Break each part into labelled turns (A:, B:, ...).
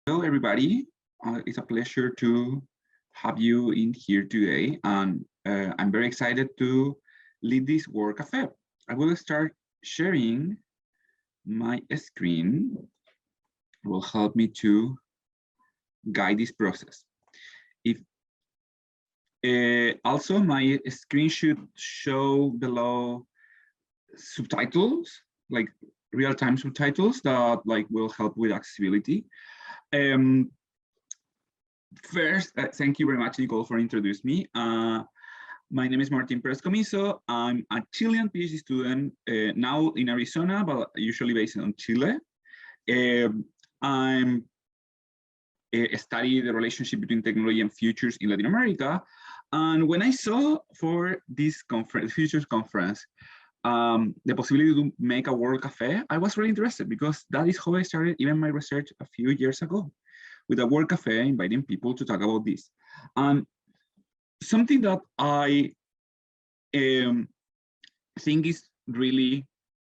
A: Hello, everybody. It's a pleasure to have you in here today, and I'm very excited to lead this World Cafe. I will start sharing my screen. It will help me to guide this process. If also my screen should show below subtitles, like real-time subtitles that will help with accessibility. First, thank you very much, Nicole, for introducing me. My name is Martin Perez Comiso. I'm a Chilean PhD student, now in Arizona, but usually based in Chile. I'm study the relationship between technology and futures in Latin America. And when I saw for this conference, Futures Conference, the possibility to make a World Cafe, I was really interested because that is how I started even my research a few years ago, with a World Cafe, inviting people to talk about this. Something that I think is really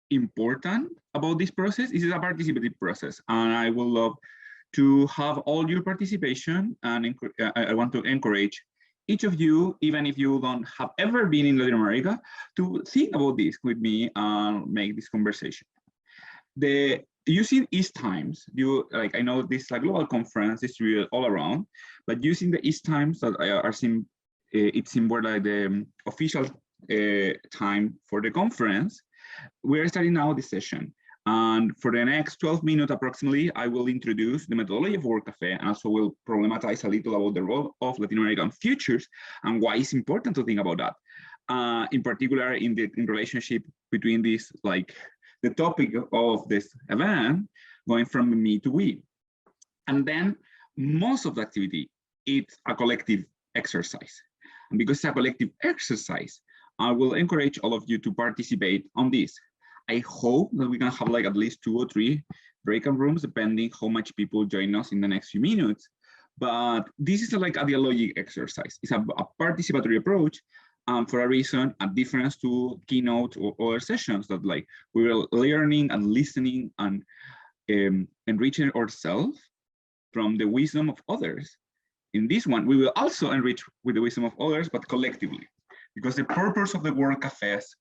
A: important about this process is a participative process. And I would love to have all your participation, and I want to encourage each of you, even if you don't have ever been in Latin America, to think about this with me and make this conversation. Using East times, I know this is a global conference distributed all around, but using the East times that are it seems like the official time for the conference, we're starting now this session. And for the next 12 minutes approximately, I will introduce the methodology of World Cafe, and also will problematize a little about the role of Latin American futures and why it's important to think about that. In particular, in relationship between this, the topic of this event, going from me to we. And then most of the activity, it's a collective exercise. And because it's a collective exercise, I will encourage all of you to participate on this. I hope that we can have at least 2 or 3 breakout rooms, depending how much people join us in the next few minutes. But this is a dialogic exercise. It's a participatory approach. For a reason, a difference to keynote or other sessions that we were learning and listening and enriching ourselves from the wisdom of others. In this one, we will also enrich with the wisdom of others, but collectively, because the purpose of the World Cafes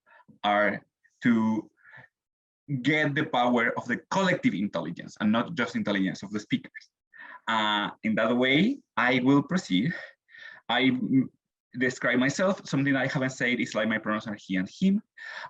A: are to get the power of the collective intelligence and not just intelligence of the speakers. In that way, I will proceed. I describe myself. Something I haven't said is my pronouns are he and him.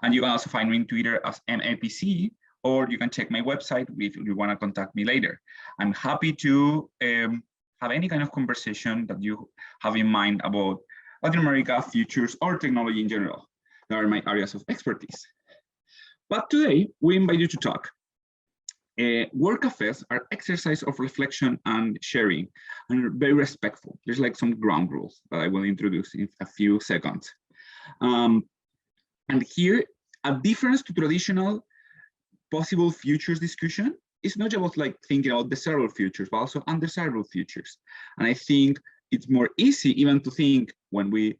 A: And you can also find me on Twitter as MAPC, or you can check my website if you want to contact me later. I'm happy to have any kind of conversation that you have in mind about Latin America, futures, or technology in general. They are my areas of expertise. But today, we invite you to talk. World Cafes are exercise of reflection and sharing, and very respectful. There's some ground rules that I will introduce in a few seconds. And here, a difference to traditional possible futures discussion is not just about thinking about desirable futures, but also undesirable futures. And I think it's more easy even to think when we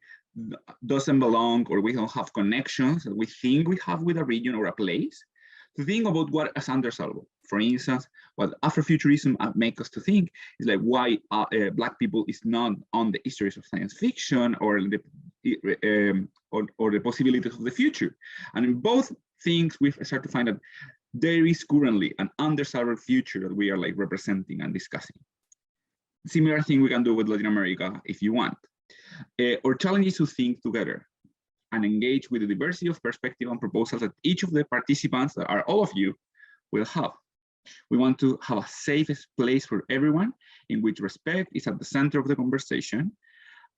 A: doesn't belong or we don't have connections that we think we have with a region or a place, to think about what is undesirable. For instance, what Afrofuturism makes us to think is why Black people is not on the histories of science fiction or the possibilities of the future. And in both things, we start to find that there is currently an undesirable future that we are representing and discussing. Similar thing we can do with Latin America if you want. Our challenge is to think together and engage with the diversity of perspective and proposals that each of the participants, that are all of you, will have. We want to have a safe place for everyone in which respect is at the center of the conversation.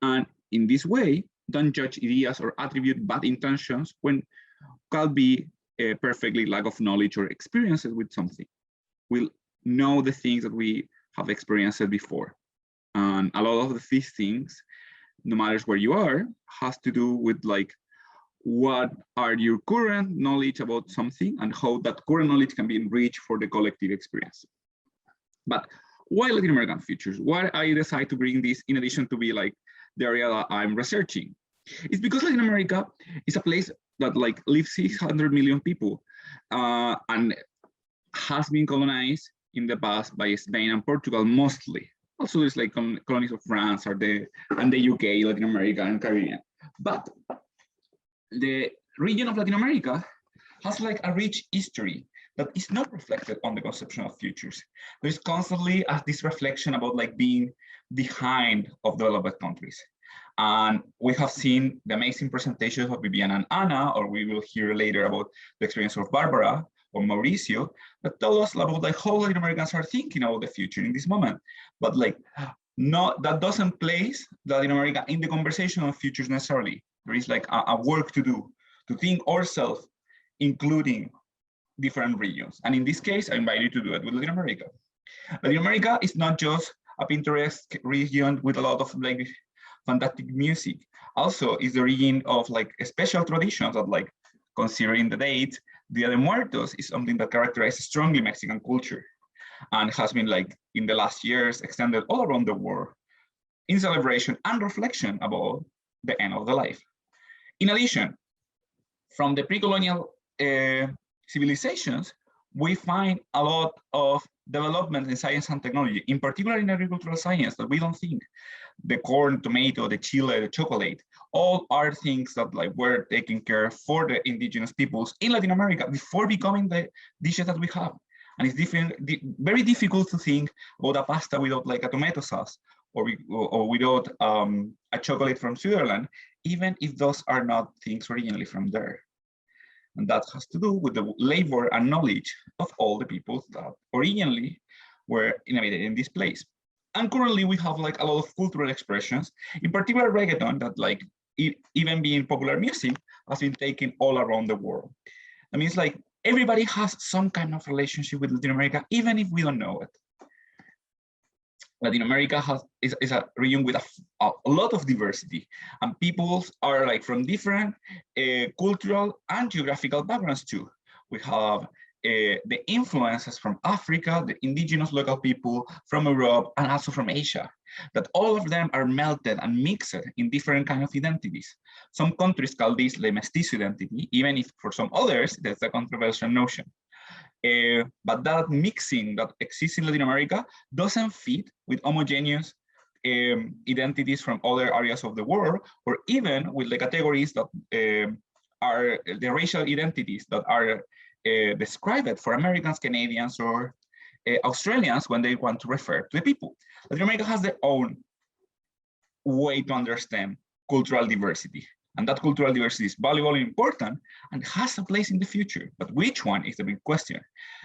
A: And in this way, don't judge ideas or attribute bad intentions when can be perfectly lack of knowledge or experiences with something. We'll know the things that we have experienced before. And a lot of these things, no matter where you are, has to do with what are your current knowledge about something and how that current knowledge can be enriched for the collective experience. But why Latin American futures? Why I decide to bring this in addition to be the area that I'm researching? It's because Latin America is a place that lives 600 million people and has been colonized in the past by Spain and Portugal mostly. Also, there's like colonies of France or and the UK, Latin America and Caribbean. But the region of Latin America has like a rich history that is not reflected on the conception of futures. There's constantly this reflection about like being behind of developed countries. And we have seen the amazing presentations of Viviana and Anna, or we will hear later about the experience of Barbara or Mauricio, that tell us about like how Latin Americans are thinking about the future in this moment. But like, no, that doesn't place Latin America in the conversation of futures necessarily. There is like a work to do to think ourselves, including different regions. And in this case, I invite you to do it with Latin America. Latin America is not just a Pinterest region with a lot of like fantastic music. Also, is the region of like special traditions of like considering the date. Dia de Muertos is something that characterizes strongly Mexican culture and has been like in the last years extended all around the world in celebration and reflection about the end of the life. In addition, from the pre-colonial civilizations, we find a lot of development in science and technology, in particular in agricultural science, that we don't think. The corn, tomato, the chile, the chocolate, all are things that like were taken care for the indigenous peoples in Latin America before becoming the dishes that we have. And it's very difficult to think about a pasta without like a tomato sauce or without a chocolate from Switzerland, even if those are not things originally from there. And that has to do with the labor and knowledge of all the people that originally were inhabited in this place. And currently we have like a lot of cultural expressions, in particular reggaeton, that like even being popular music has been taken all around the world. That means like everybody has some kind of relationship with Latin America, even if we don't know it. Latin America is a region with a lot of diversity, and peoples are like from different cultural and geographical backgrounds too. We have the influences from Africa, the indigenous local people from Europe, and also from Asia, that all of them are melted and mixed in different kind of identities. Some countries call this the mestizo identity, even if for some others, that's a controversial notion. But that mixing that exists in Latin America doesn't fit with homogeneous identities from other areas of the world, or even with the categories that are the racial identities that are described for Americans, Canadians, or Australians when they want to refer to the people. Latin America has their own way to understand cultural diversity. And that cultural diversity is valuable and important and has a place in the future. But which one is the big question?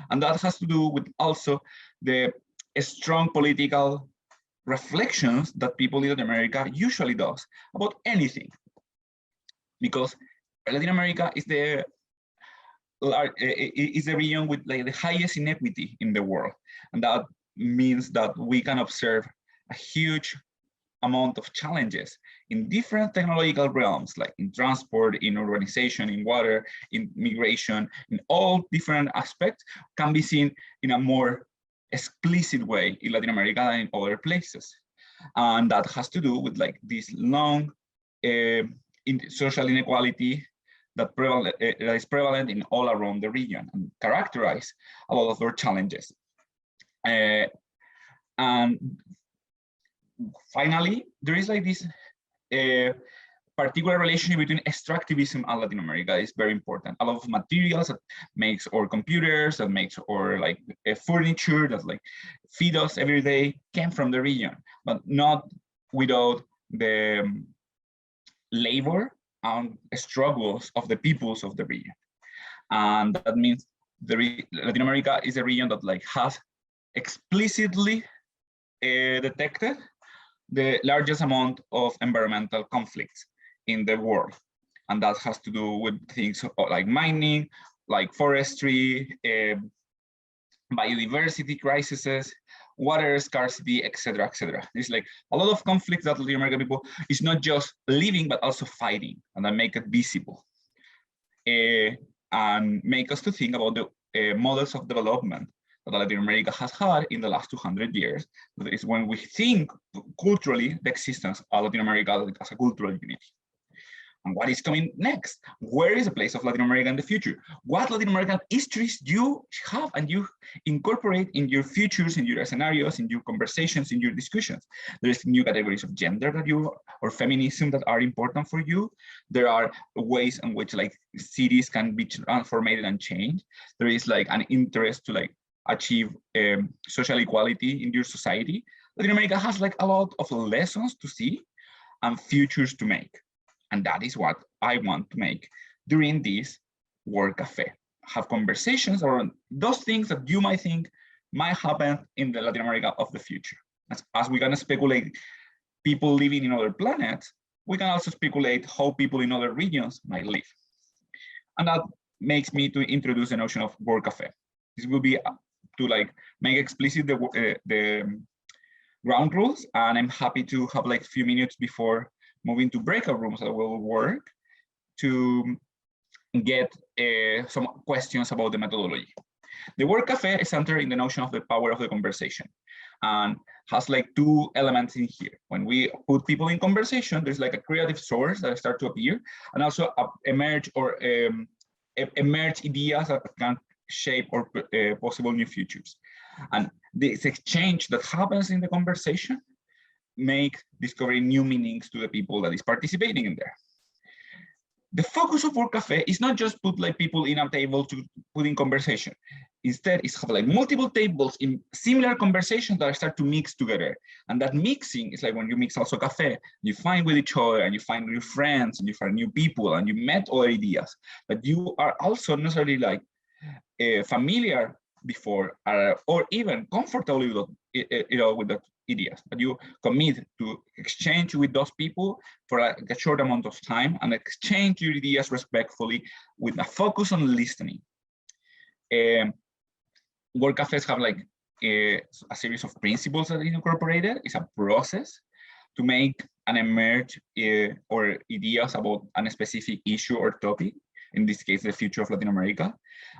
A: And that has to do with also the strong political reflections that people in Latin America usually does about anything. Because Latin America is the region with like the highest inequity in the world. And that means that we can observe a huge amount of challenges in different technological realms, like in transport, in urbanization, in water, in migration, in all different aspects, can be seen in a more explicit way in Latin America than in other places. And that has to do with like this long social inequality that is prevalent in all around the region and characterize a lot of their challenges. And finally, there is like this particular relationship between extractivism and Latin America is very important. A lot of materials that makes our computers, that makes our like furniture that like feed us every day came from the region, but not without the labor and struggles of the peoples of the region. And that means Latin America is a region that like has explicitly detected the largest amount of environmental conflicts in the world. And that has to do with things like mining, like forestry, biodiversity crises, water scarcity, etc., etc. It's like a lot of conflicts that Latin American people is not just living, but also fighting, and that make it visible. And make us to think about the models of development that Latin America has had in the last 200 years. That is when we think culturally the existence of Latin America as a cultural unity. And what is coming next? Where is the place of Latin America in the future? What Latin American histories you have and you incorporate in your futures, in your scenarios, in your conversations, in your discussions. There's new categories of gender that or feminism that are important for you. There are ways in which like cities can be transformed and changed. There is like an interest to like achieve social equality in your society. Latin America has like a lot of lessons to see and futures to make. And that is what I want to make during this World Cafe. Have conversations around those things that you might think might happen in the Latin America of the future. As we're gonna speculate people living in other planets, we can also speculate how people in other regions might live. And that makes me to introduce the notion of World Cafe. This will be to like make explicit the ground rules, and I'm happy to have like a few minutes before moving to breakout rooms that will work to get some questions about the methodology. The World Cafe is centered in the notion of the power of the conversation and has like two elements in here. When we put people in conversation, there's like a creative source that start to appear and also emerge ideas that can shape or possible new futures. And this exchange that happens in the conversation make discovering new meanings to the people that is participating in there. The focus of World Cafe is not just put like people in a table to put in conversation. Instead, it's have like multiple tables in similar conversations that start to mix together. And that mixing is like when you mix also cafe, you find with each other and you find new friends and you find new people and you met other ideas, but you are also necessarily like familiar before or even comfortable with, with the ideas, but you commit to exchange with those people for like a short amount of time and exchange your ideas respectfully with a focus on listening. World Cafes have like a series of principles that are incorporated. It's a process to make and emerge or ideas about a specific issue or topic, in this case, the future of Latin America,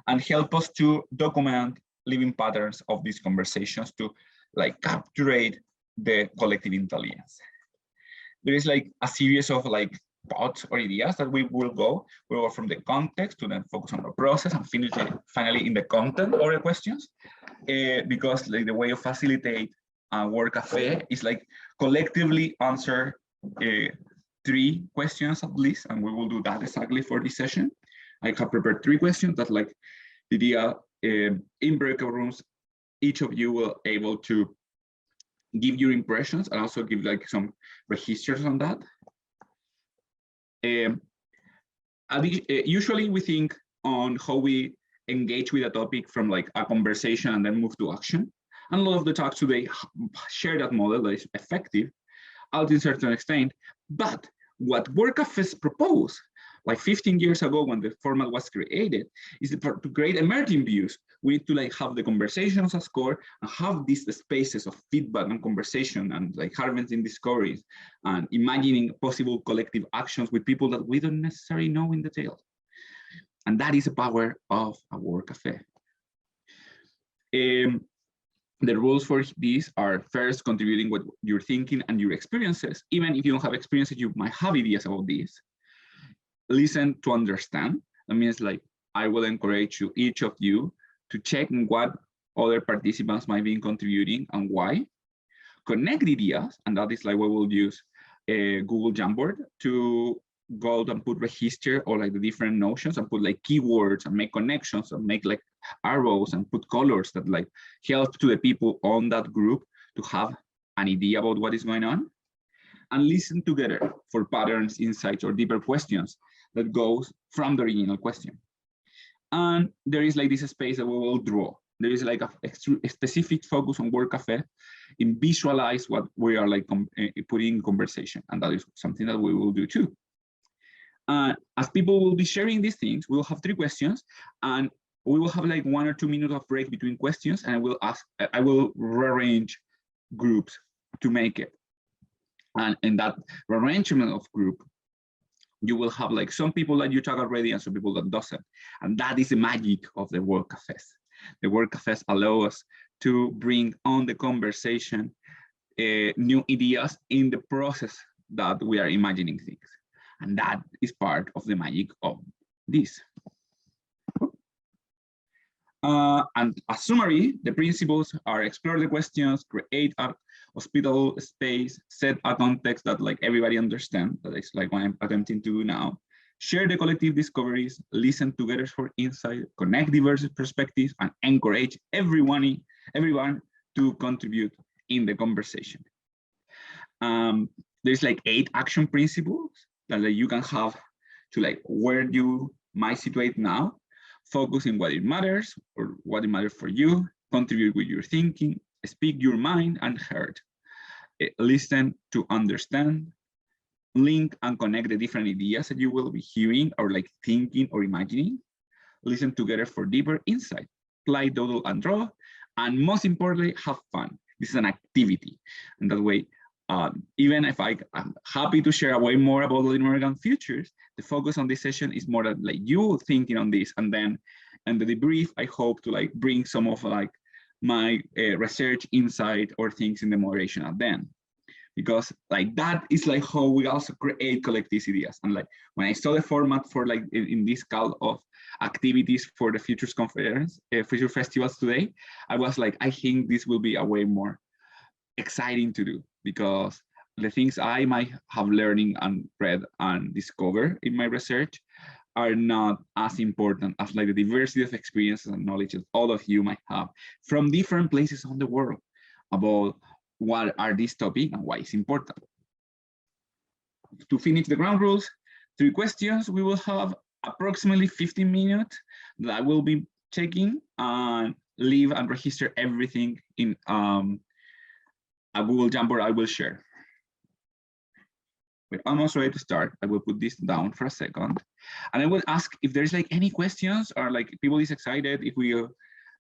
A: and help us to document living patterns of these conversations to like capture the collective intelligence. There is like a series of like thoughts or ideas that we will go from the context to then focus on the process and finish finally in the content or the questions, because like the way of facilitate a World Cafe is like collectively answer 3 questions at least, and we will do that exactly for this session. I have prepared 3 questions that like the idea in breakout rooms, each of you will able to give your impressions and also give like some registers on that. Usually we think on how we engage with a topic from like a conversation and then move to action. And a lot of the talks today share that model that is effective out to a certain extent. But what World Cafes propose, like 15 years ago when the format was created, is to create emerging views. We need to like have the conversations as core and have these spaces of feedback and conversation and like harvesting discoveries and imagining possible collective actions with people that we don't necessarily know in detail. And that is the power of a World Cafe. The rules for this are first contributing what you're thinking and your experiences. Even if you don't have experiences, you might have ideas about this. Listen to understand. That means like, I will encourage you, each of you, to check what other participants might be contributing and why. Connect ideas, and that is like we will use a Google Jamboard to go out and put register or like the different notions and put like keywords and make connections and make like arrows and put colors that like help to the people on that group to have an idea about what is going on. And listen together for patterns, insights, or deeper questions that goes from the original question. And there is like this space that we will draw. There is like a specific focus on World Cafe in visualize what we are like putting in conversation. And that is something that we will do too. As people will be sharing these things, we will have 3 questions and we will have like 1 or 2 minutes of break between questions, and I will rearrange groups to make it. And in that rearrangement of group, you will have like some people that you talk already and some people that doesn't. And that is the magic of the World Cafes. The World Cafes allow us to bring on the conversation new ideas in the process that we are imagining things. And that is part of the magic of this. And a summary, the principles are explore the questions, create a hospitable space, set a context that like everybody understands, that is like what I'm attempting to do now. Share the collective discoveries, listen together for insight, connect diverse perspectives, and encourage everyone to contribute in the conversation. There's like 8 action principles that you can have to like where you might situate now. Focus in what it matters or what it matters for you, contribute with your thinking, speak your mind and heart, listen to understand, link and connect the different ideas that you will be hearing or like thinking or imagining, listen together for deeper insight, play, doodle and draw, and most importantly, have fun. This is an activity. And that way, even if I'm happy to share way more about Latin American futures, the focus on this session is more that like you thinking on this, and then in the debrief, I hope to like bring some of like my research insight or things in the moderation at then. Because like that is like how we also create collective ideas. And like when I saw the format for like in this call of activities for the Futures Conference, Future Festivals today, I was like, I think this will be a way more exciting to do, because the things I might have learning and read and discovered in my research are not as important as like the diversity of experiences and knowledge that all of you might have from different places on the world about what are these topics and why it's important. To finish the ground rules, 3 questions, we will have approximately 15 minutes that I will be checking and leave and register everything in a Google Jamboard I will share. We're almost ready to start. I will put this down for a second. And I will ask if there's like any questions or like people is excited, if we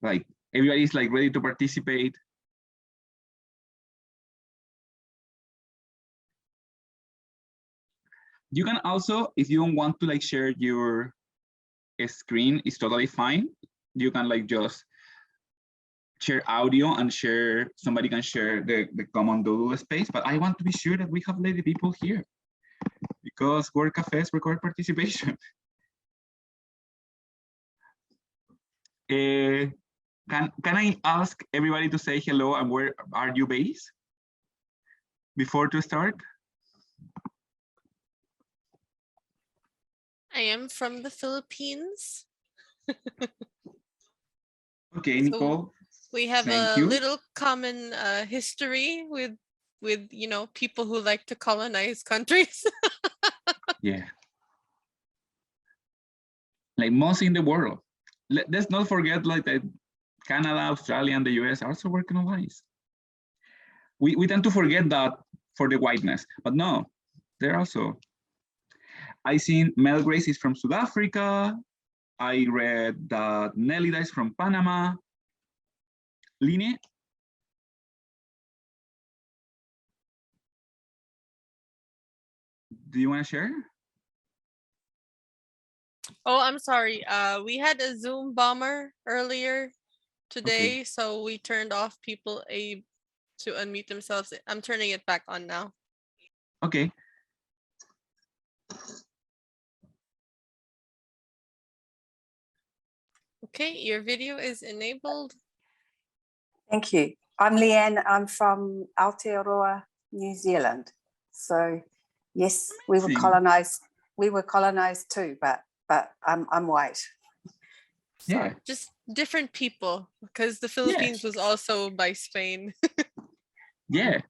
A: like, everybody's like ready to participate. You can also, if you don't want to like share your screen, it's totally fine. You can like just share audio and share, somebody can share the common doodle space, but I want to be sure that we have lady people here because Word Cafes require participation. Can I ask everybody to say hello and where are you based before to start?
B: I am from the Philippines.
A: Okay, Nicole.
B: We have a little common history with you know, people who like to colonize countries.
A: Yeah. Like most in the world. Let's not forget like that Canada, Australia, and the US also were colonized. We tend to forget that for the whiteness, but no, they're also. I seen Mel Grace is from South Africa. I read that Nelida is from Panama. Line? Do you want to share?
B: Oh, I'm sorry. We had a Zoom bomber earlier today, okay. So we turned off people to unmute themselves. I'm turning it back on now.
A: Okay.
B: Okay, your video is enabled.
C: Thank you. I'm Leanne. I'm from Aotearoa, New Zealand. So yes, we were colonized. We were colonized too, but I'm white.
B: So yeah, just different people, because the Philippines was also by Spain.
A: Yeah,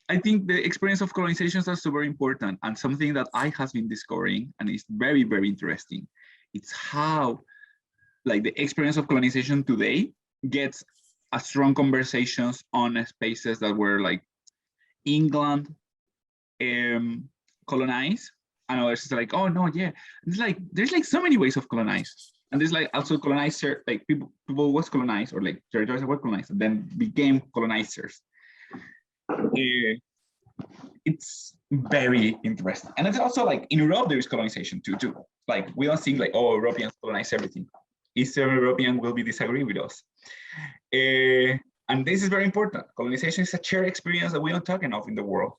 A: I think the experience of colonizations are super important, and something that I have been discovering and is very, very interesting. It's how like the experience of colonization today gets a strong conversations on spaces that were like England colonized, and others is like, oh no, yeah. It's like there's like so many ways of colonize, and there's like also colonizer, like people was colonized or like territories that were colonized and then became colonizers. It's very interesting, and it's also like in Europe there is colonization too. Like we don't think like, oh, Europeans colonize everything. Eastern European will be disagree with us. And this is very important. Colonization is a shared experience that we don't talk enough in the world.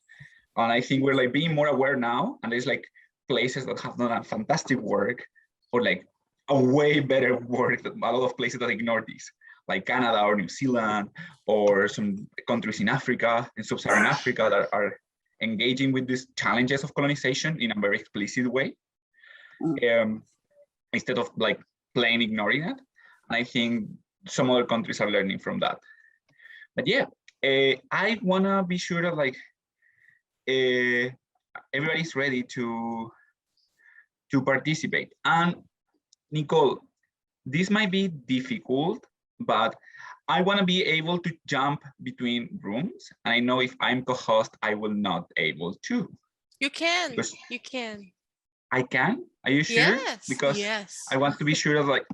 A: And I think we're like being more aware now. And there's like places that have done a fantastic work, or like a way better work than a lot of places that ignore this, like Canada or New Zealand, or some countries in Africa, in sub-Saharan Africa, that are engaging with these challenges of colonization in a very explicit way, instead of like plain ignoring it. And I think some other countries are learning from that. But yeah, I wanna be sure that like everybody's ready to participate. And Nicole, this might be difficult, but I want to be able to jump between rooms. And I know if I'm co-host, I will not able to.
B: You can.
A: Because
B: you can.
A: I can? Are you sure?
B: Yes.
A: Because
B: yes.
A: I want to be sure of like,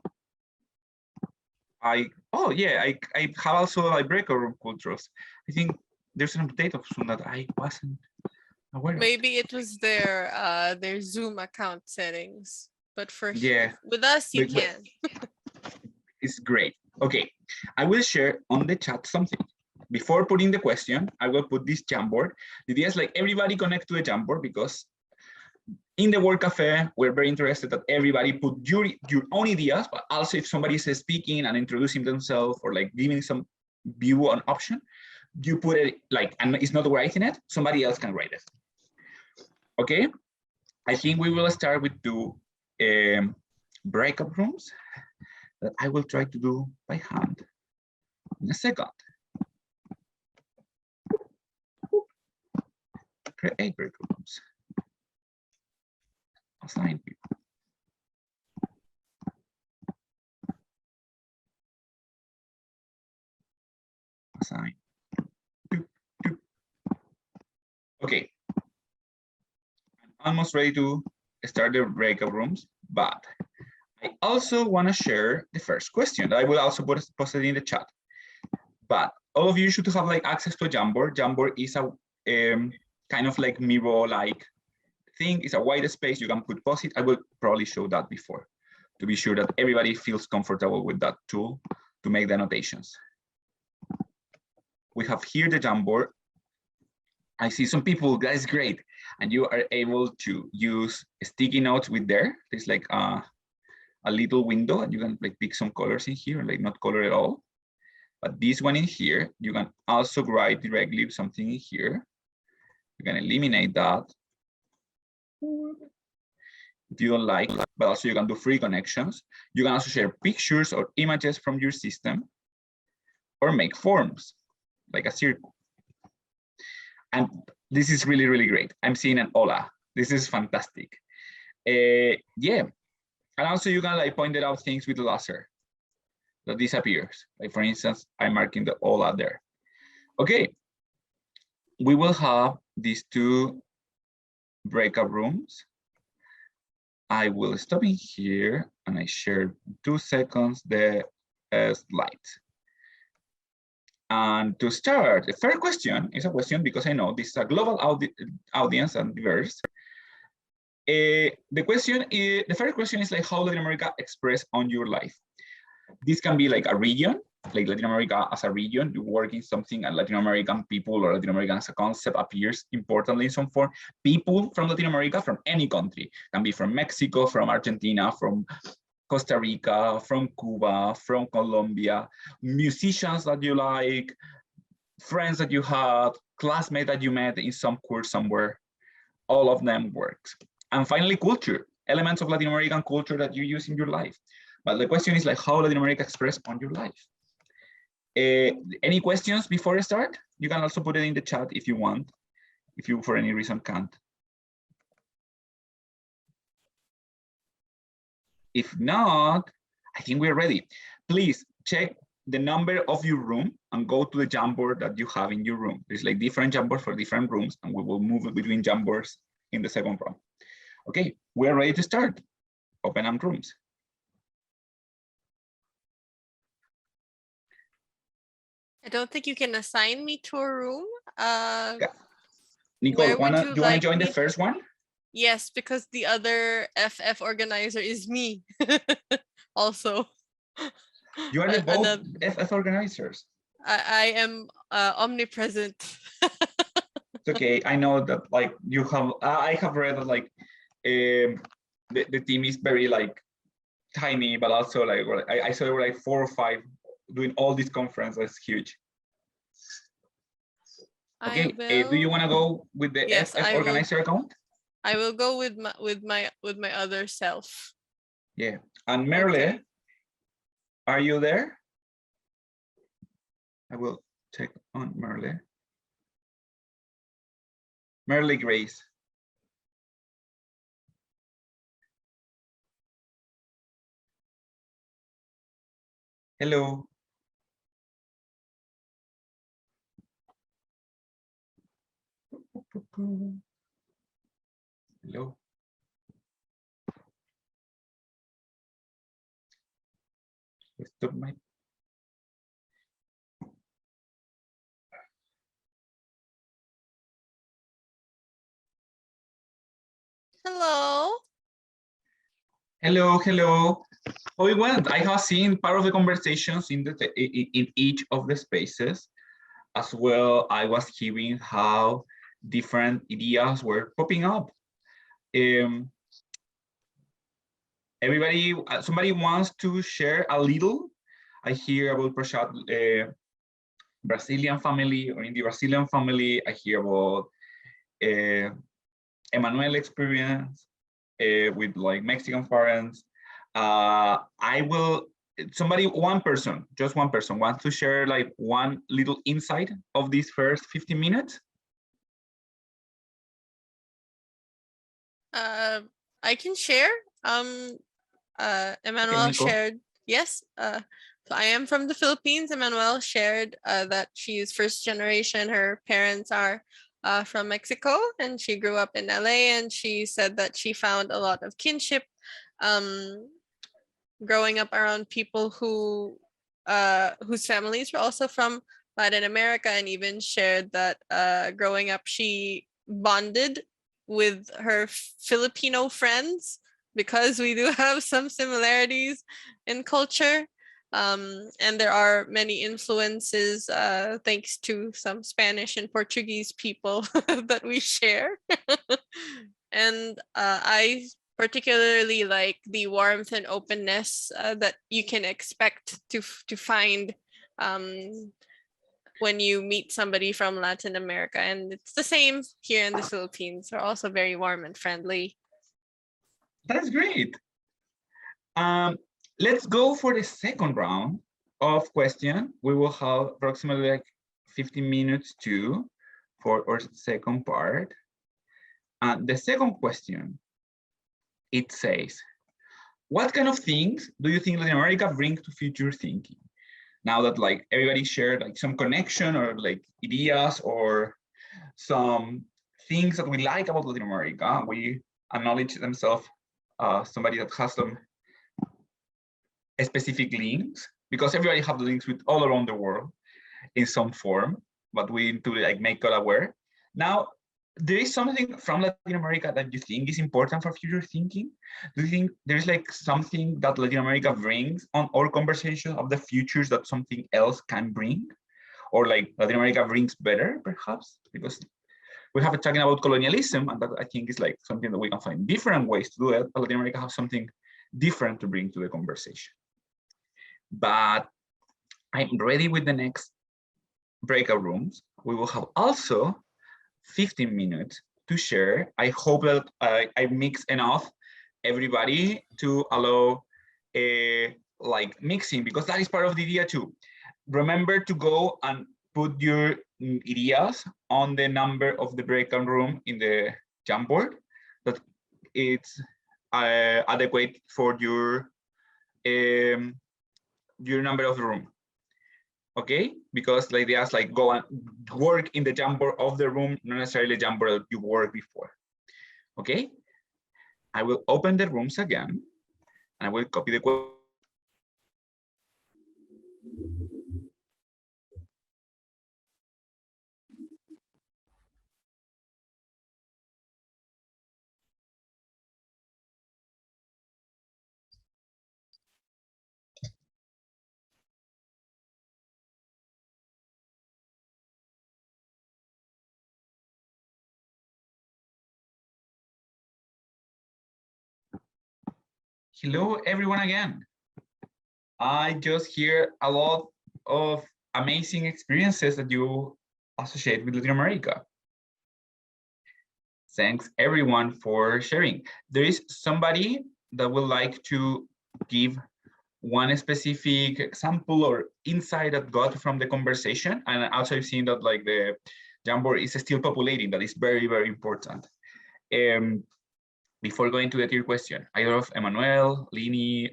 A: I have also like breakout room cultures. I think there's an update of Zoom that I wasn't aware of.
B: Maybe it was their Zoom account settings, but for with us you can.
A: It's great. Okay, I will share on the chat something. Before putting the question, I will put this Jamboard. The idea is like everybody connect to the Jamboard, because in the World Cafe, we're very interested that everybody put your own ideas, but also if somebody is speaking and introducing themselves or like giving some view on option, you put it like, and it's not writing it, somebody else can write it. Okay, I think we will start with 2 breakout rooms that I will try to do by hand in a second. Create breakout rooms. Assign people. Assign. Okay. I'm almost ready to start the breakout rooms, but I also want to share the first question. I will also post it in the chat. But all of you should have like access to a Jamboard. Jamboard is a kind of like mirror-like thing. It's a wide space. You can put post-it. I will probably show that before to be sure that everybody feels comfortable with that tool to make the annotations. We have here the Jamboard. I see some people, that's great. And you are able to use sticky notes with there. There's like a little window and you can like pick some colors in here, like not color at all. But this one in here, you can also write directly something in here. You can eliminate that if you don't like, but also you can do free connections. You can also share pictures or images from your system or make forms like a circle. And this is really, really great. I'm seeing an hola. This is fantastic. Yeah. And also you can like point out things with the laser that disappears. Like for instance, I'm marking the hola there. Okay. We will have these 2 breakout rooms. I will stop in here and I share 2 seconds the slides. And to start, the first question is a question because I know this is a global audience and diverse. The first question is like how Latin America express on your life. This can be like a region, like Latin America as a region. You work in something and Latin American people or Latin American as a concept appears importantly in some form. People from Latin America, from any country, can be from Mexico, from Argentina, from Costa Rica, from Cuba, from Colombia, musicians that you like, friends that you had, classmates that you met in some course somewhere, all of them works. And finally, culture, elements of Latin American culture that you use in your life. But the question is like how Latin America express on your life. Any questions before I start? You can also put it in the chat if you want, if you for any reason can't. If not, I think we're ready. Please check the number of your room and go to the Jamboard that you have in your room. There's like different Jamboards for different rooms, and we will move between Jamboards in the second round. Okay, we're ready to start. Open up rooms.
B: I don't think you can assign me to a room.
A: Nicole, do you want to join the
B: me?
A: first one?
B: Yes, because the other FF organizer is me. Also.
A: You are the both FF organizers.
B: I am omnipresent.
A: It's okay. I know that like you have, I have read that like the team is very like tiny, but also like I saw there were like 4 or 5 doing all this conference. That's huge. Okay, do you want to go with the
B: Yes,
A: FF organizer account?
B: I will go with my other self.
A: Yeah, and Merle,
B: Okay.
A: are you there? I will check on Merle. Merle Grace. Hello. Hello. Stop my.
B: Hello.
A: Hello, hello. How it went? I have seen part of the conversations in each of the spaces. As well, I was hearing how different ideas were popping up. Everybody, somebody wants to share a little. I hear about Prashad, Brazilian family, or in the Brazilian family, I hear about Emmanuel experience with like Mexican parents. I will, just one person wants to share like one little insight of these first 15 minutes.
B: I can share. Emmanuel shared, yes. So I am from the Philippines. Emmanuel shared that she's first generation. Her parents are from Mexico, and she grew up in LA. And she said that she found a lot of kinship growing up around people whose families were also from Latin America, and even shared that growing up she bonded with her Filipino friends because we do have some similarities in culture. And there are many influences thanks to some Spanish and Portuguese people that we share. And I particularly like the warmth and openness that you can expect to find when you meet somebody from Latin America. And it's the same here in the Philippines. They're also very warm and friendly.
A: That's great. Let's go for the second round of question. We will have approximately like 15 minutes for our second part. The second question, it says, what kind of things do you think Latin America brings to future thinking? Now that like everybody shared like some connection or like ideas or some things that we like about Latin America, we acknowledge themselves somebody that has some specific links, because everybody have the links with all around the world in some form, but we need to like make it aware. Now, there is something from Latin America that you think is important for future thinking? Do you think there's like something that Latin America brings on our conversation of the futures that something else can bring? Or like Latin America brings better, perhaps? Because we have been talking about colonialism, and that I think is like something that we can find different ways to do it, but Latin America has something different to bring to the conversation. But I'm ready with the next breakout rooms. We will have also 15 minutes to share. I hope that I mix enough everybody to allow like mixing, because that is part of the idea too. Remember to go and put your ideas on the number of the breakout room in the Jamboard, that it's adequate for your number of the room. Okay, because like they ask like go and work in the Jamboard of the room, not necessarily the Jamboard that you worked before. Okay, I will open the rooms again and I will copy the Hello, everyone again. I just hear a lot of amazing experiences that you associate with Latin America. Thanks everyone for sharing. There is somebody that would like to give one specific example or insight that got from the conversation. And also I've seen that like the Jamboard is still populating. That is very, very important. Before going to the third question, either of Emmanuel, Lini,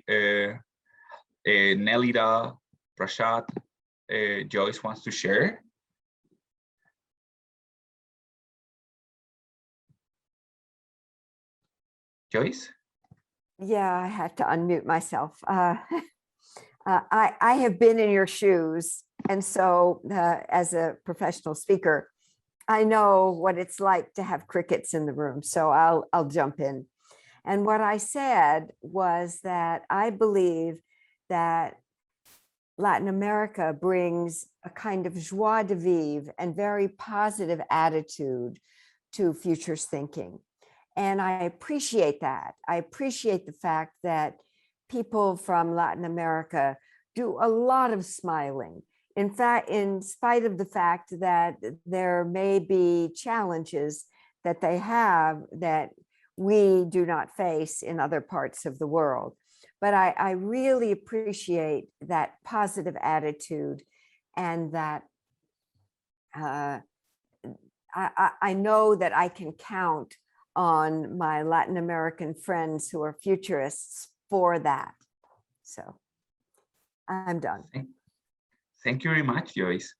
A: Nelida, Prashad, Joyce wants to share. Joyce?
D: Yeah, I had to unmute myself. I have been in your shoes. And so as a professional speaker, I know what it's like to have crickets in the room. So I'll jump in. And what I said was that I believe that Latin America brings a kind of joie de vivre and very positive attitude to futures thinking. And I appreciate that. I appreciate the fact that people from Latin America do a lot of smiling. In fact, in spite of the fact that there may be challenges that they have that we do not face in other parts of the world. But I really appreciate that positive attitude, and that I know that I can count on my Latin American friends who are futurists for that. So I'm done.
A: Thank you very much, Joyce.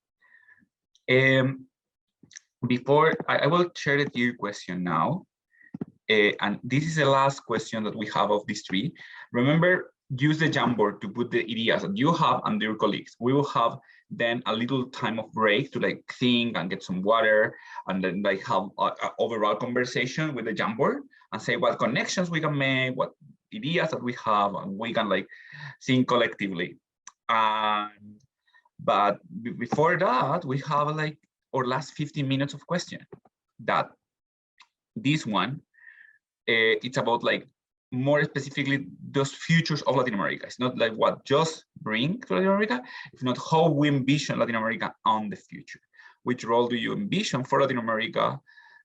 A: Before I will share the third question now. And this is the last question that we have of these three. Remember, use the Jamboard to put the ideas that you have and your colleagues. We will have then a little time of break to like think and get some water, and then like have an overall conversation with the Jamboard and say what connections we can make, what ideas that we have, and we can like think collectively. But before that, we have like our last 15 minutes of question. That this one, it's about like more specifically those futures of Latin America. It's not like what just bring to Latin America, it's not how we envision Latin America on the future. Which role do you envision for Latin America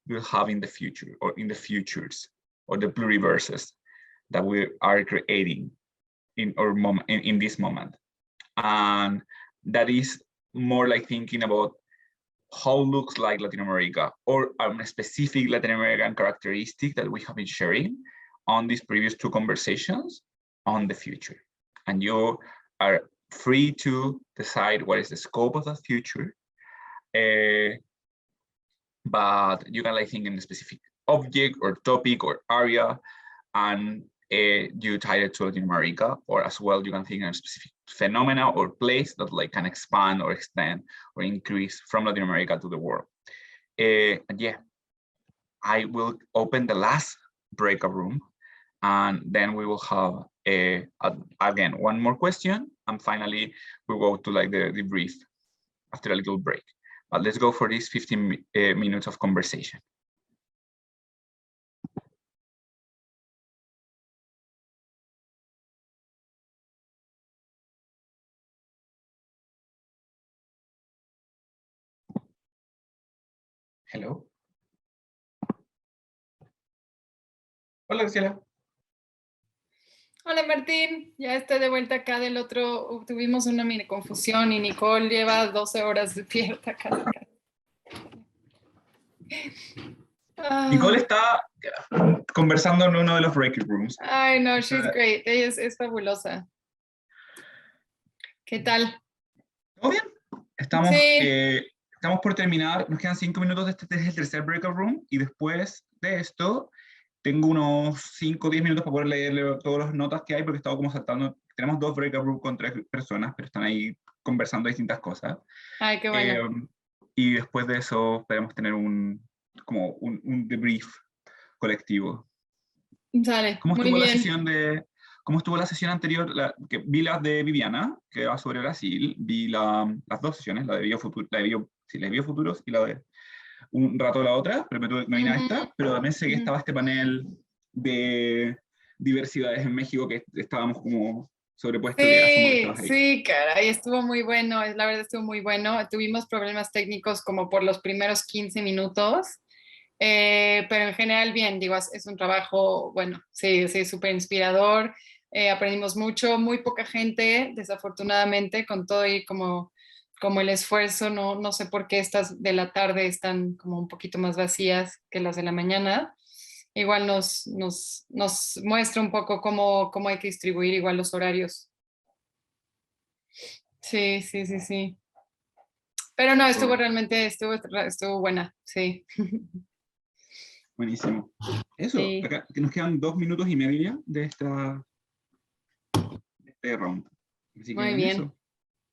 A: will have in the future, or in the futures, or the pluriverses that we are creating in our moment, in this moment. And that is more like thinking about how looks like Latin America, or a specific Latin American characteristic that we have been sharing on these previous two conversations on the future. And you are free to decide what is the scope of that future, but you can like think in a specific object or topic or area, and you tie it to Latin America, or as well you can think in a specific phenomena or place that like can expand or extend or increase from Latin America to the world. And yeah, I will open the last breakout room, and then we will have again one more question, and finally we go to like the debrief after a little break. But let's go for this 15 minutes of conversation. Hello. Hola, Graciela.
E: Hola Martín, ya estoy de vuelta acá del otro, tuvimos una mini confusión y Nicole lleva 12 horas despierta casi.
A: Nicole está conversando en uno de los breakout rooms.
E: Ay, no, she's great, ella es fabulosa. ¿Qué tal?
A: ¿Todo bien? Estamos,
E: sí.
A: Estamos por terminar, nos quedan 5 minutos, este es el tercer breakout room, y después de esto tengo unos 5 o 10 minutos para poder leer todas las notas que hay, porque he estado como saltando. Tenemos 2 breakout rooms con 3 personas, pero están ahí conversando distintas cosas.
E: Ay, qué bueno.
A: Y después de eso esperamos tener un debrief colectivo.
E: Sale,
A: ¿Cómo
E: muy
A: estuvo
E: bien.
A: la sesión cómo estuvo la sesión anterior? Que vi la de Viviana, que va sobre Brasil, vi las 2 sesiones, la de biofuturos y la de un rato la otra, pero me vine a esta, pero también sé que estaba este panel de diversidades en México que estábamos como sobrepuestos. Que
E: Sí, sí, caray, estuvo muy bueno, la verdad estuvo muy bueno. Tuvimos problemas técnicos como por los primeros 15 minutos, pero en general bien, digo, es un trabajo, bueno, sí, sí, súper inspirador. Aprendimos mucho, muy poca gente, desafortunadamente, con todo y como el esfuerzo, no sé por qué estas de la tarde están como un poquito más vacías que las de la mañana. Igual nos muestra un poco cómo hay que distribuir igual los horarios. Sí, sí, sí, sí. Pero no, estuvo buena, sí.
A: Buenísimo. Eso,
E: Sí.
A: acá que nos quedan 2 minutos y medio ya de este round. Así que
E: Muy
A: en
E: bien.
A: eso.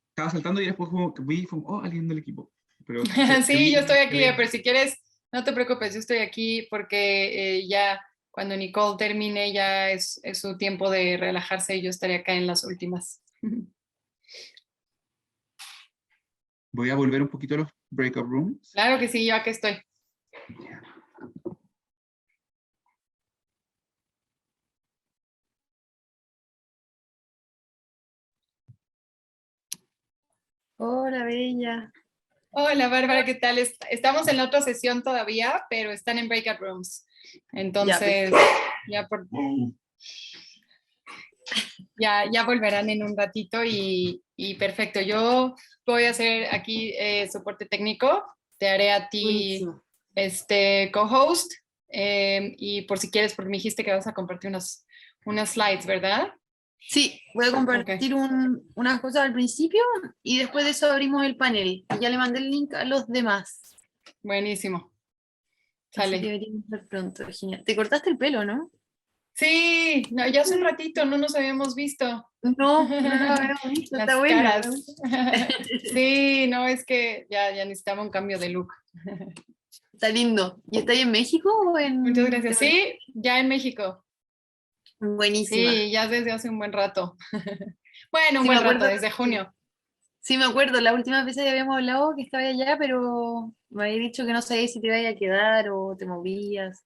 A: Estaba saltando y después como que vi, alguien del equipo. Pero
E: Sí, yo estoy aquí, pero si quieres, no te preocupes, yo estoy aquí porque ya cuando Nicole termine ya es su tiempo de relajarse y yo estaré acá en las últimas.
A: Voy a volver un poquito a los breakout rooms.
E: Claro que sí, yo aquí estoy.
F: Hola, Bella.
E: Hola, Bárbara, ¿qué tal? Estamos en la otra sesión todavía, pero están en breakout rooms. Entonces, ya volverán en un ratito y perfecto. Yo voy a hacer aquí soporte técnico. Te haré a ti
F: Buenísimo.
E: co-host y por si quieres, porque me dijiste que vas a compartir unas slides, ¿verdad?
F: Sí, voy a compartir unas cosas al principio y después de eso abrimos el panel. Y ya le mandé el link a los demás.
E: Buenísimo.
F: Así
E: Sale.
F: que deberíamos ver pronto. Genial. Te cortaste el pelo, ¿no?
E: Sí, no, ya hace un ratito no nos habíamos visto.
F: No lo habíamos visto.
E: Las
F: Está bueno.
E: caras. Sí, no, es que ya necesitaba un cambio de look.
F: Está lindo. ¿Y está ahí en México o en...?
E: Muchas gracias. Sí, ya en México.
F: Buenísima.
E: Sí, ya desde hace un buen rato. Bueno, un
F: Sí,
E: buen
F: me
E: rato,
F: acuerdo
E: desde junio.
F: Sí, me acuerdo, la última vez que habíamos hablado que estaba allá, pero me había dicho que no sabías si te ibas a quedar o te movías.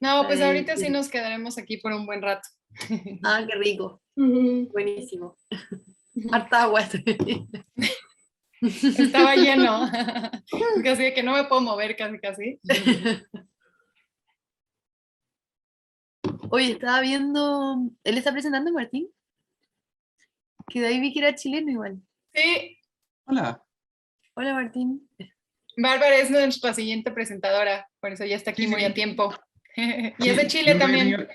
E: No, pues ahorita sí nos quedaremos aquí por un buen rato.
F: Ah, qué rico. Buenísimo. Harta agua.
E: Estaba lleno. Casi de que no me puedo mover, casi.
F: Oye, estaba viendo, él está presentando, Martín, que de ahí vi que era chileno igual.
E: Sí,
A: Hola.
F: Hola, Martín.
E: Bárbara es nuestra siguiente presentadora, por eso ya está aquí
A: Sí,
E: muy
A: sí.
E: a tiempo. Y
A: Sí,
E: es de Chile también.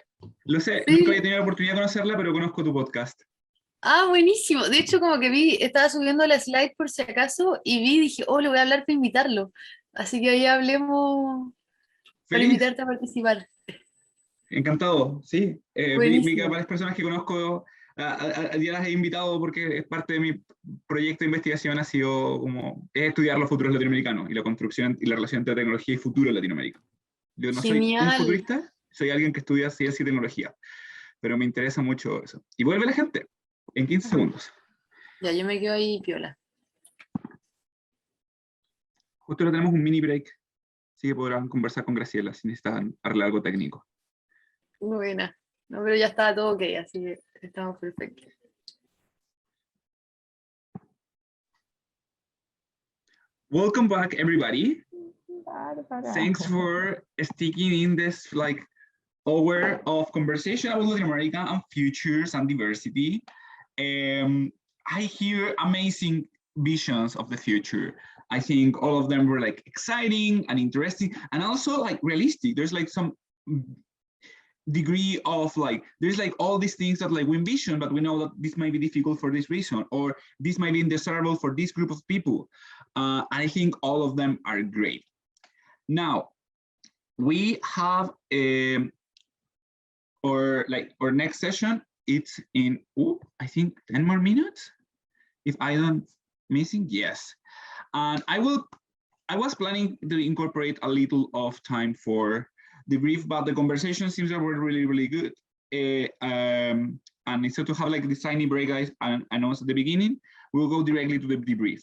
A: Lo sé,
F: Sí.
A: nunca había tenido la oportunidad de conocerla, pero conozco tu podcast.
F: Ah, buenísimo. De hecho, como que vi, estaba subiendo la slide por si acaso y dije, oh, le voy a hablar para invitarlo. Así que ahí hablemos para
A: Feliz,
F: invitarte a participar.
A: encantado, sí. Vi que
F: Buenísimo.
A: varias personas que conozco ya las he invitado porque es parte de mi proyecto de investigación, ha sido como estudiar los futuros latinoamericanos y la construcción y la relación entre tecnología y futuro en Latinoamérica. Yo no soy un
F: Genial.
A: futurista, soy alguien que estudia ciencia y tecnología, pero me interesa mucho eso. Y vuelve la gente en 15 segundos.
F: Ya, yo me quedo ahí piola.
A: Justo ahora tenemos un mini break, así que podrán conversar con Graciela si necesitan arreglar algo técnico.
F: Buena. No, pero ya estaba todo ok, así que estamos perfectos.
A: Welcome back, everybody. Thanks for sticking in this hour of conversation about Latin America and futures and diversity. I hear amazing visions of the future. I think all of them were exciting and interesting and also realistic. There's some degree of there's all these things that we envision, but we know that this might be difficult for this reason, or this might be undesirable for this group of people. And I think all of them are great. Now, we have our next session. It's in I think 10 more minutes, if I don't missing. Yes, and I was planning to incorporate a little of time for debrief, but the conversation seems that were really good. And instead to have this tiny break, guys, and announced at the beginning, we'll go directly to the debrief.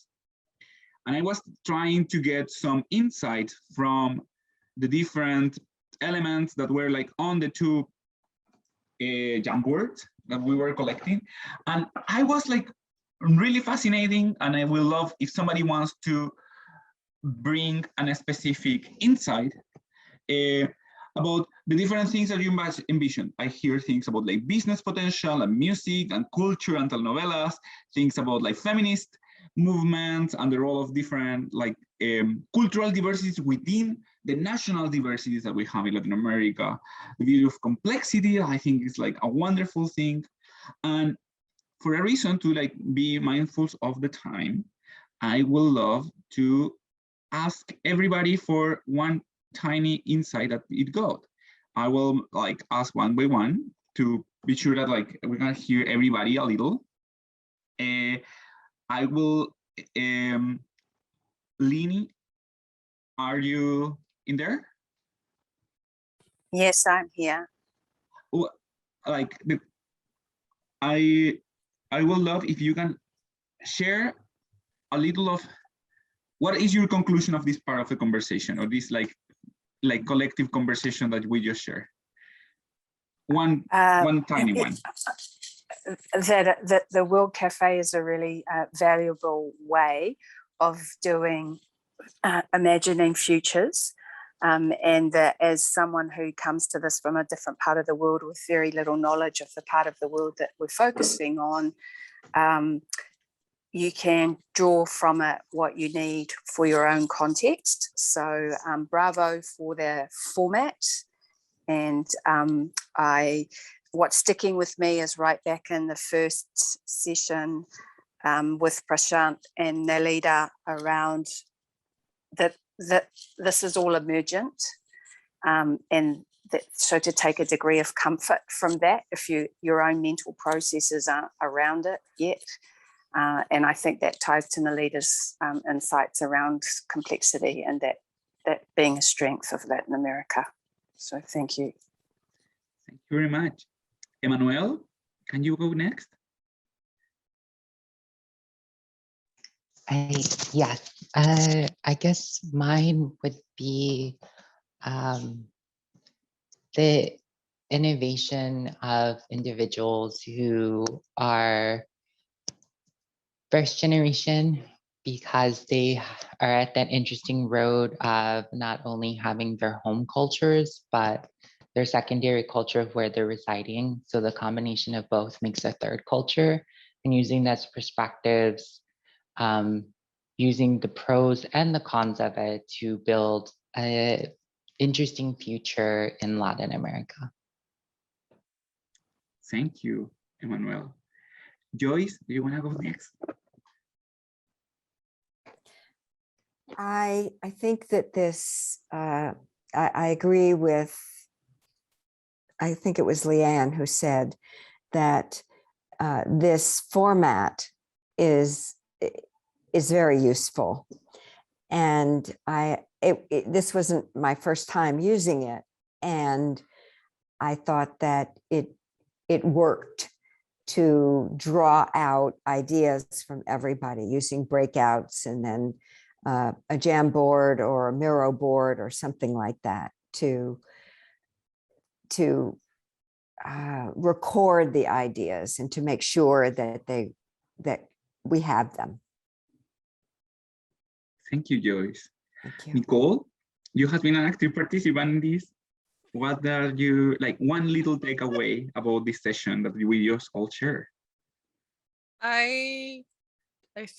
A: And I was trying to get some insight from the different elements that were on the two Jamboard that we were collecting, and I was like really fascinating, and I will love if somebody wants to bring a specific insight about the different things that you envision. I hear things about like business potential and music and culture and telenovelas, things about like feminist movements and the role of different like cultural diversities within the national diversities that we have in Latin America. The view of complexity, I think, is like a wonderful thing. And for a reason to like be mindful of the time, I will love to ask everybody for one tiny insight that it got. I will like ask one by one to be sure that like we're gonna hear everybody a little. I will, Lini, are you in there?
C: Yes, I'm here.
A: Well, like I will love if you can share a little of what is your conclusion of this part of the conversation, or this like collective conversation that we just shared. One tiny one.
C: That the World Cafe is a really valuable way of doing imagining futures, and that as someone who comes to this from a different part of the world with very little knowledge of the part of the world that we're focusing on, you can draw from it what you need for your own context. So bravo for the format. And what's sticking with me is right back in the first session with Prashant and Nalita around that this is all emergent, and so to take a degree of comfort from that if your own mental processes aren't around it yet. And I think that ties to Nalita's insights around complexity, and that being a strength of Latin America. So thank you.
A: Thank you very much. Emmanuel, can you go next?
G: Yes, I guess mine would be the innovation of individuals who are first generation, because they are at that interesting road of not only having their home cultures, but their secondary culture of where they're residing. So the combination of both makes a third culture, and using those perspectives, using the pros and the cons of it to build an interesting future in Latin America.
A: Thank you, Emmanuel. Joyce, do you want to go next?
D: I think that this, I agree with, I think it was Leanne who said that this format is very useful. And this wasn't my first time using it. And I thought that it worked to draw out ideas from everybody using breakouts and then a jam board or a Miro board or something like that to record the ideas and to make sure that we have them.
A: Thank you, Joyce.
D: Thank you.
A: Nicole, you have been an active participant in this. What are you, like one little takeaway about this session that we just all share?
B: I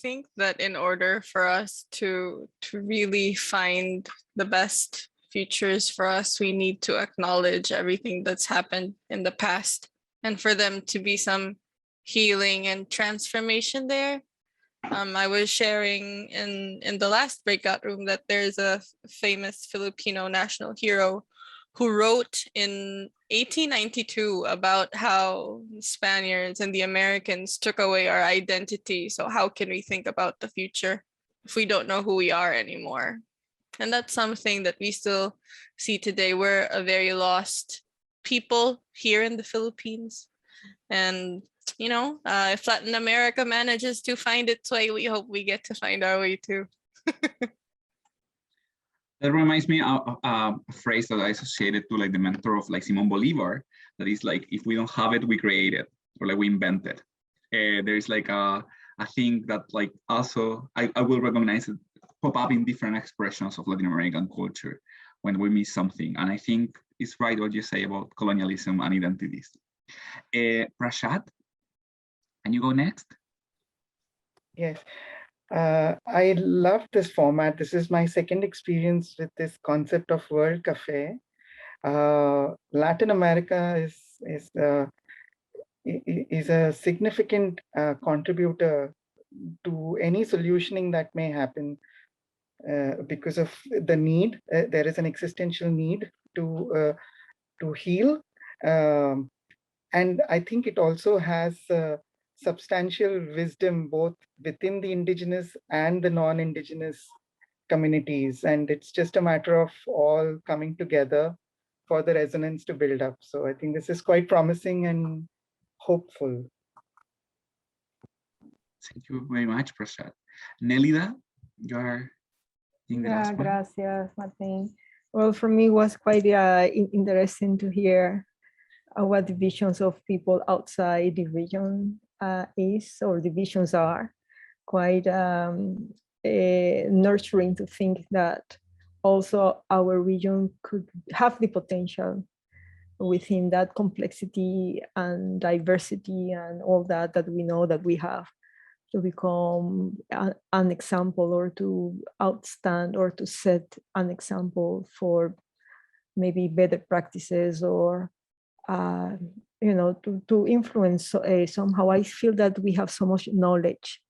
B: think that in order for us to really find the best futures for us, we need to acknowledge everything that's happened in the past, and for them to be some healing and transformation there. I was sharing in the last breakout room that there's a famous Filipino national hero who wrote in 1892 about how Spaniards and the Americans took away our identity. So how can we think about the future if we don't know who we are anymore? And that's something that we still see today. We're a very lost people here in the Philippines. And, you know, if Latin America manages to find its way, we hope we get to find our way too.
A: That reminds me of a phrase that I associated to like the mentor of like Simon Bolivar, that is like, if we don't have it, we create it, or like we invent it. There's like a thing that like also I will recognize it pop up in different expressions of Latin American culture when we miss something. And I think it's right what you say about colonialism and identities. Prashad, can you go next?
H: Yes. I love this format. This is my second experience with this concept of World Cafe. Latin America is a significant contributor to any solutioning that may happen because of the need. There is an existential need to heal, and I think it also has substantial wisdom both within the indigenous and the non-indigenous communities, and it's just a matter of all coming together for the resonance to build up. So I think this is quite promising and hopeful.
A: Thank you very much, Prashad. Nelida, you're in the last one.
I: Gracias, Martin. Well, for me, it was quite interesting to hear what the visions of people outside the region is, or the visions are. Quite nurturing to think that also our region could have the potential within that complexity and diversity and all that we know that we have, to become an example, or to outstand, or to set an example for maybe better practices, or you know, to influence somehow. I feel that we have so much knowledge,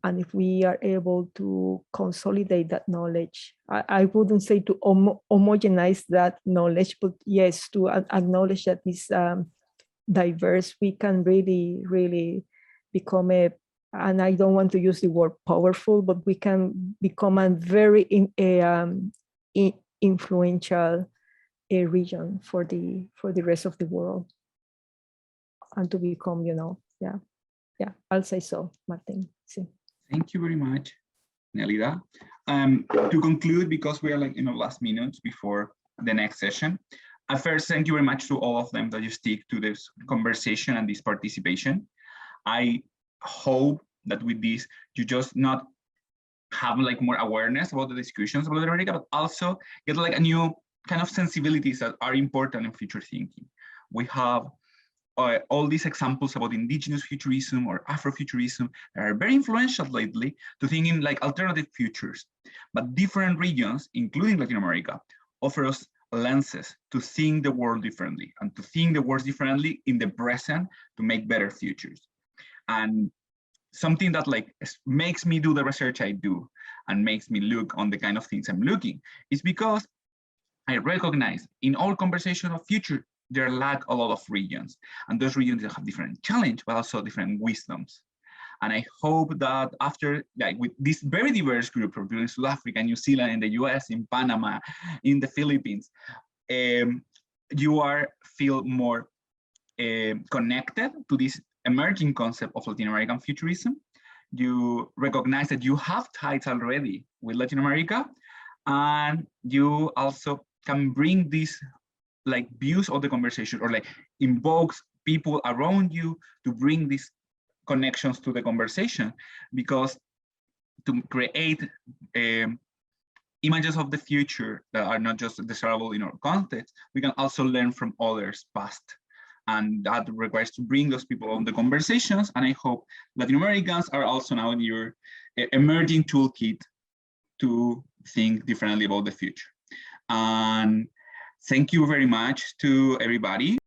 I: and if we are able to consolidate that knowledge, I wouldn't say to homogenize that knowledge, but yes, to acknowledge that it's diverse, we can really, really become and I don't want to use the word powerful, but we can become a very influential region for the rest of the world, and to become, you know, yeah, I'll say so, Martin. Sí.
A: Thank you very much, Nelida. To conclude, because we are like in the last minutes before the next session, at first, thank you very much to all of them that you stick to this conversation and this participation. I hope that with this, you just not have like more awareness about the discussions about Latin America, but also get like a new kind of sensibilities that are important in future thinking. We have all these examples about indigenous futurism or Afrofuturism that are very influential lately to thinking like alternative futures. But different regions, including Latin America, offer us lenses to think the world differently and to think the world differently in the present to make better futures. And something that like makes me do the research I do and makes me look on the kind of things I'm looking is because I recognize in all conversation of future, there lack a lot of regions, and those regions have different challenge, but also different wisdoms. And I hope that after, like with this very diverse group of people in South Africa, New Zealand, in the US, in Panama, in the Philippines, you feel more connected to this emerging concept of Latin American futurism. You recognize that you have ties already with Latin America, and you also can bring these like views of the conversation, or like invokes people around you to bring these connections to the conversation, because to create images of the future that are not just desirable in our context, we can also learn from others' past. And that requires to bring those people on the conversations. And I hope Latin Americans are also now in your emerging toolkit to think differently about the future. And thank you very much to everybody.